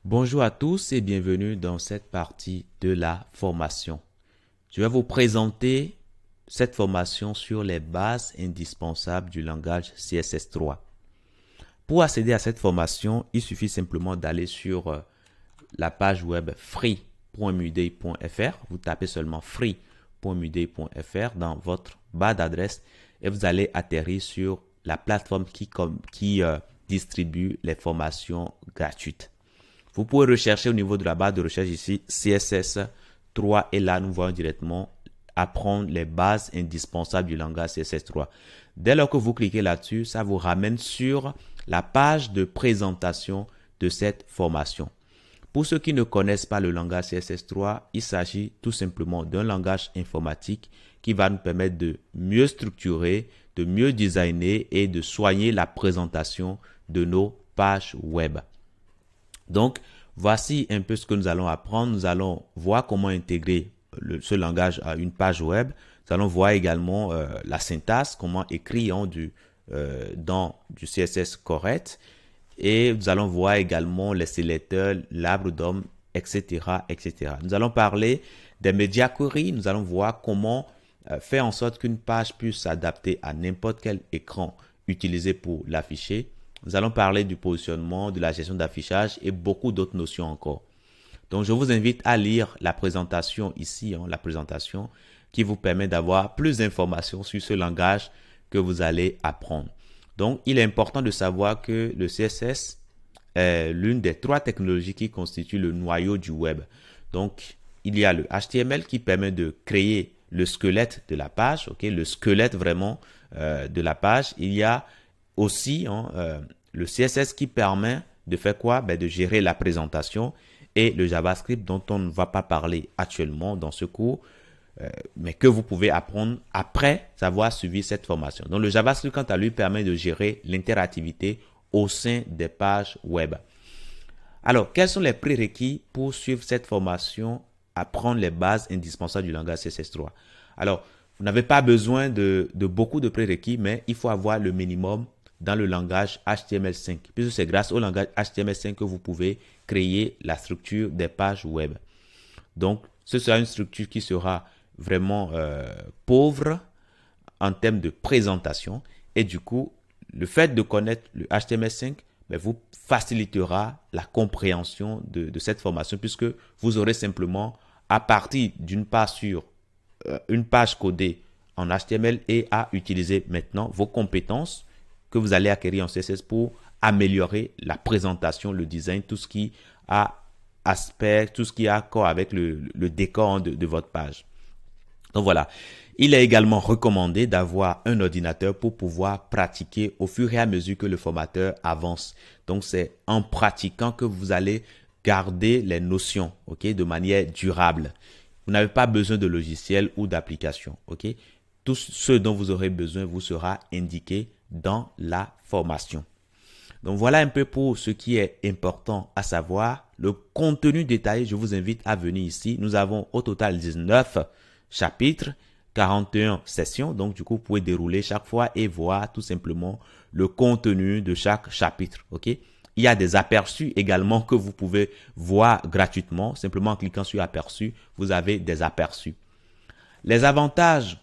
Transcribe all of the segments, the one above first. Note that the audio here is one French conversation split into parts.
Bonjour à tous et bienvenue dans cette partie de la formation. Je vais vous présenter cette formation sur les bases indispensables du langage CSS3. Pour accéder à cette formation, il suffit simplement d'aller sur la page web free.mudei.fr. Vous tapez seulement free.mudei.fr dans votre barre d'adresse et vous allez atterrir sur la plateforme qui distribue les formations gratuites. Vous pouvez rechercher au niveau de la barre de recherche ici CSS3 et là nous voyons directement apprendre les bases indispensables du langage CSS3. Dès lors que vous cliquez là-dessus, ça vous ramène sur la page de présentation de cette formation. Pour ceux qui ne connaissent pas le langage CSS3, il s'agit tout simplement d'un langage informatique qui va nous permettre de mieux structurer, de mieux designer et de soigner la présentation de nos pages web. Donc, voici un peu ce que nous allons apprendre. Nous allons voir comment intégrer ce langage à une page web. Nous allons voir également la syntaxe, comment écrire dans du CSS correct. Et nous allons voir également les sélecteurs, l'arbre d'homme, etc., etc. Nous allons parler des media queries. Nous allons voir comment faire en sorte qu'une page puisse s'adapter à n'importe quel écran utilisé pour l'afficher. Nous allons parler du positionnement, de la gestion d'affichage et beaucoup d'autres notions encore. Donc, je vous invite à lire la présentation ici, la présentation qui vous permet d'avoir plus d'informations sur ce langage que vous allez apprendre. Donc, il est important de savoir que le CSS est l'une des trois technologies qui constituent le noyau du web. Donc, il y a le HTML qui permet de créer le squelette de la page, le squelette vraiment de la page. Il y a aussi le CSS qui permet de faire quoi? De gérer la présentation et le JavaScript dont on ne va pas parler actuellement dans ce cours, mais que vous pouvez apprendre après avoir suivi cette formation. Donc le JavaScript quant à lui permet de gérer l'interactivité au sein des pages web. Alors, quels sont les prérequis pour suivre cette formation, apprendre les bases indispensables du langage CSS3? Alors, vous n'avez pas besoin de beaucoup de prérequis, mais il faut avoir le minimum dans le langage HTML5, puisque c'est grâce au langage HTML5 que vous pouvez créer la structure des pages web. Donc, ce sera une structure qui sera vraiment pauvre en termes de présentation. Et du coup, le fait de connaître le HTML5 vous facilitera la compréhension de cette formation, puisque vous aurez simplement, à partir d'une page sur une page codée en HTML et à utiliser maintenant vos compétences que vous allez acquérir en CSS pour améliorer la présentation, le design, tout ce qui a aspect, tout ce qui a accord avec le décor de votre page. Donc voilà, il est également recommandé d'avoir un ordinateur pour pouvoir pratiquer au fur et à mesure que le formateur avance. Donc c'est en pratiquant que vous allez garder les notions, de manière durable. Vous n'avez pas besoin de logiciel ou d'application, Tout ce dont vous aurez besoin vous sera indiqué dans la formation. Donc voilà un peu pour ce qui est important à savoir. Le contenu détaillé, je vous invite à venir ici. Nous avons au total 19 chapitres, 41 sessions. Donc du coup, vous pouvez dérouler chaque fois et voir tout simplement le contenu de chaque chapitre. Il y a des aperçus également que vous pouvez voir gratuitement. Simplement en cliquant sur aperçu, vous avez des aperçus. Les avantages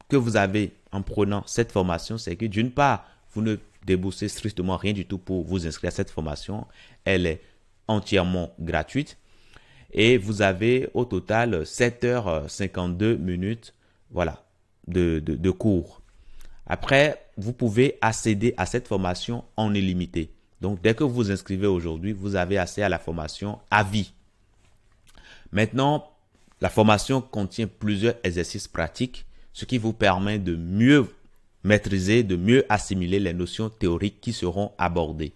que vous avez en prenant cette formation, c'est que d'une part, vous ne déboursez strictement rien du tout pour vous inscrire à cette formation. Elle est entièrement gratuite et vous avez au total 7h52 minutes de cours. Après, vous pouvez accéder à cette formation en illimité. Donc, dès que vous vous inscrivez aujourd'hui, vous avez accès à la formation à vie. Maintenant, la formation contient plusieurs exercices pratiques, ce qui vous permet de mieux maîtriser, de mieux assimiler les notions théoriques qui seront abordées.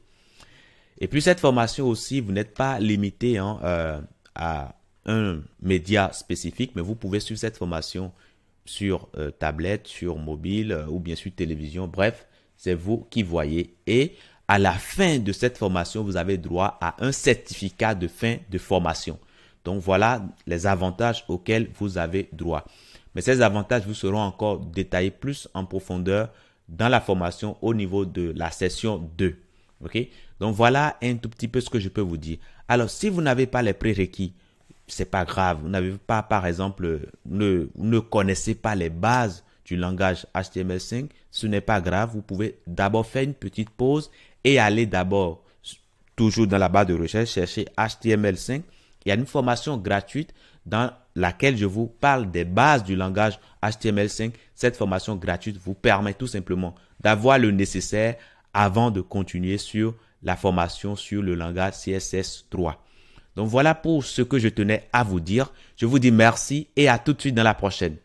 Et puis cette formation aussi, vous n'êtes pas limité à un média spécifique, mais vous pouvez suivre cette formation sur tablette, sur mobile ou bien sur télévision. Bref, c'est vous qui voyez. Et à la fin de cette formation, vous avez droit à un certificat de fin de formation. Donc voilà les avantages auxquels vous avez droit. Mais ces avantages vous seront encore détaillés plus en profondeur dans la formation au niveau de la session 2. Donc voilà un tout petit peu ce que je peux vous dire. Alors, si vous n'avez pas les prérequis, c'est pas grave. Vous n'avez pas, par exemple, ne connaissez pas les bases du langage HTML5. Ce n'est pas grave. Vous pouvez d'abord faire une petite pause et aller d'abord, toujours dans la barre de recherche, chercher HTML5. Il y a une formation gratuite dans laquelle je vous parle des bases du langage HTML5. Cette formation gratuite vous permet tout simplement d'avoir le nécessaire avant de continuer sur la formation sur le langage CSS3. Donc voilà pour ce que je tenais à vous dire. Je vous dis merci et à tout de suite dans la prochaine.